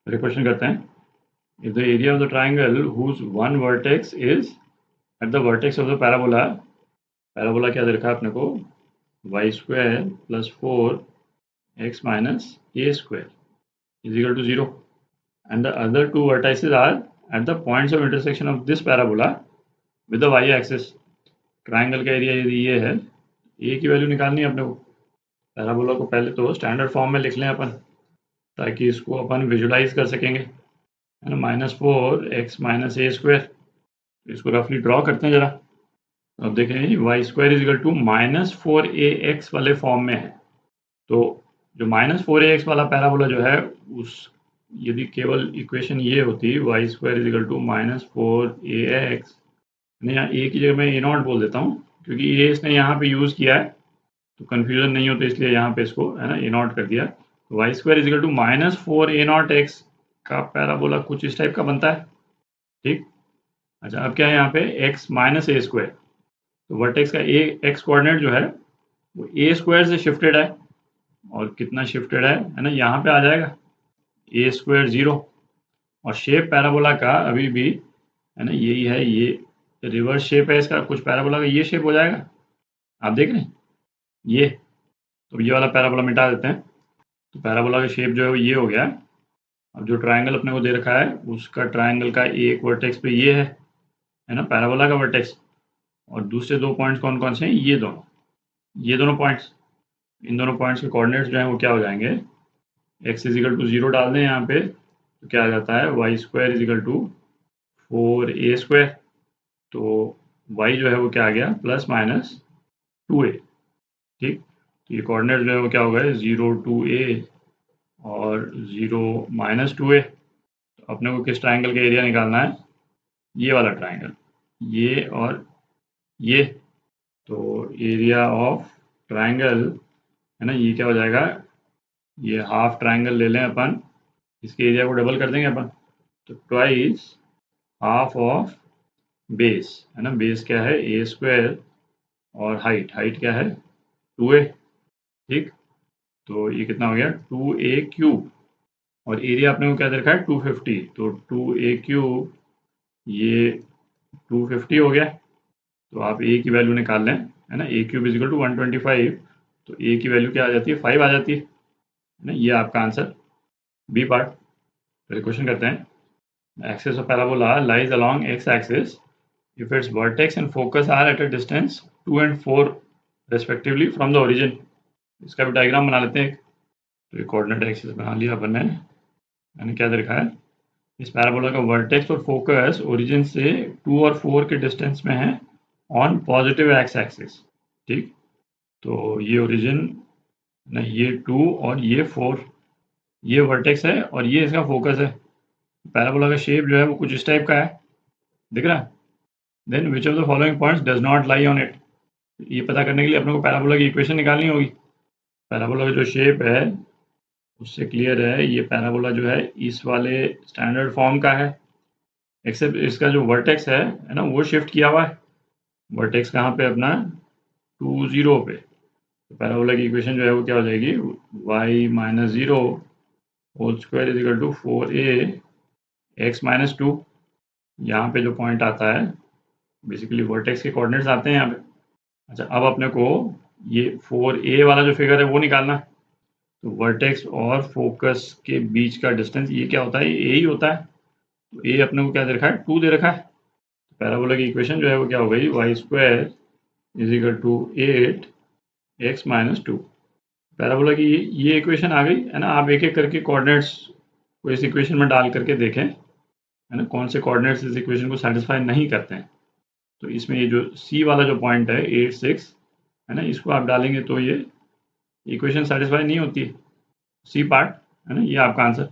फिर क्वेश्चन करते हैं, if the area of the triangle whose one vertex is at the vertex of the parabola, parabola क्या दे रखा है अपने को, Y square plus 4x minus A square is equal to 0, and the other two vertices are at the points of intersection of this parabola with the Y axis. Triangle का area यदि ये है, ए की वैल्यू निकालनी है अपने को। Parabola को पहले तो स्टैंडर्ड फॉर्म में लिख लें अपन, ताकि इसको अपन विजुलाइज कर सकेंगे, है ना। -4x माइनस ए स्क्वायर, इसको रफली ड्रॉ करते हैं जरा। अब देखें Y square is equal to -4ax वाले फॉर्म में है, तो जो -4ax वाला पैराबोला जो है, उस यदि केवल इक्वेशन ये होती Y square is equal to -4ax, यहाँ ए की जगह मैं ए नॉट बोल देता हूँ, क्योंकि ए इसने यहाँ पे यूज़ किया है तो कन्फ्यूजन नहीं होता, इसलिए यहाँ पे इसको, है ना, ए नॉट कर दिया। तो Y square is equal to -4a0x का पैराबोला कुछ इस टाइप का बनता है, ठीक। अच्छा, अब क्या है यहाँ पे x माइनस ए स्क्वायर, तो वर्टेक्स का ए एक्स कोऑर्डिनेट जो है वो ए स्क्वायर से शिफ्टेड है, और कितना शिफ्टेड है ना, यहाँ पे आ जाएगा ए स्क्वायर 0, और शेप पैराबोला का अभी भी, है ना, यही है, ये रिवर्स शेप है इसका, कुछ पैराबोला का ये शेप हो जाएगा, आप देख रहे हैं ये। तो ये वाला पैराबोला मिटा देते हैं, तो पैराबोला का शेप जो है वो ये हो गया। अब जो ट्राइंगल अपने को दे रखा है, उसका ट्राइंगल का एक वर्टेक्स पे ये है ना, पैराबोला का वर्टेक्स, और दूसरे दो पॉइंट्स कौन कौन से हैं, ये दोनों पॉइंट्स, इन दोनों पॉइंट्स के कोऑर्डिनेट्स जो हैं वो क्या हो जाएंगे, x इज इक्वल टू 0 डाल दें यहाँ पे, तो क्या आ जाता है Y square is equal to 4a square, तो y जो है वो क्या आ गया +-2a, ठीक। तो ये कोऑर्डिनेट जो है वो क्या हो गए 0 2a और 0 -2a। तो अपने को किस ट्राइंगल का एरिया निकालना है, ये वाला ट्राइंगल, ये और ये, तो एरिया ऑफ ट्राइंगल, है ना, ये क्या हो जाएगा, ये हाफ ट्राइंगल ले लें अपन, इसके एरिया को डबल कर देंगे अपन, तो ट्वाइस हाफ ऑफ बेस, है ना, बेस क्या है ए स्क्वायर, और हाइट क्या है 2a, ठीक। तो ये कितना हो गया 2a क्यूब, और एरिया अपने को क्या दे रखा है 250, तो 2a क्यूब ये 250 हो गया। तो आप a की वैल्यू निकाल लें, है ना, a cube is equal to 125, तो a की वैल्यू क्या आ जाती है 5 आ जाती है ना, ये आपका आंसर बी पार्ट। फिर क्वेश्चन करते हैं, axis of parabola lies along x axis if its vertex and focus are at a distance 2 and 4 respectively from the origin। इसका भी डायग्राम बना लेते हैं। तो कोऑर्डिनेट एक्सिस बना लिया अपन ने, मैंने क्या दे रखा है, इस पैराबोला का वर्टेक्स और फोकस ओरिजिन से 2 और 4 के डिस्टेंस में है ऑन पॉजिटिव एक्स एक्सिस, ठीक। तो ये ओरिजिन ना, ये 2 और ये 4, ये वर्टेक्स है और ये इसका फोकस है। पैराबोला का शेप जो है वो कुछ इस टाइप का है, दिख रहा है। Then which of the following points does not lie on it, ये पता करने के लिए अपने को पैराबोला की इक्वेशन निकालनी होगी। पैराबोला का जो शेप है उससे क्लियर है, ये पैराबोला जो है इस वाले स्टैंडर्ड फॉर्म का है, एक्सेप्ट इसका जो वर्टेक्स है ना, वो शिफ्ट किया हुआ है। वर्टेक्स कहाँ पे अपना 2 0 पे, तो पैराबोला की इक्वेशन जो है वो क्या हो जाएगी y minus 0 whole square is equal to 4a x minus 2। यहाँ पे जो पॉइंट आता है बेसिकली वर्टेक्स के कोऑर्डिनेट्स आते हैं यहाँ पे। अच्छा, अब अपने को ये 4a वाला जो फिगर है वो निकालना है, तो वर्टेक्स और फोकस के बीच का डिस्टेंस ये क्या होता है, ये a ही होता है। तो a अपने को क्या दे रखा है 2 दे रखा है, तो पैराबोला की इक्वेशन जो है वो क्या हो गई Y square is equal to 8x minus 2। Parabola की ये इक्वेशन आ गई, है ना। आप एक एक करके कोऑर्डिनेट्स को इस इक्वेशन में डाल करके देखें, है ना, कौन से कोऑर्डिनेट्स इस इक्वेशन को सेटिस्फाई नहीं करते हैं। तो इसमें ये जो सी वाला जो पॉइंट है 8 6, है ना, इसको आप डालेंगे तो ये इक्वेशन सेटिस्फाई नहीं होती है, सी पार्ट, है ना, ये आपका आंसर।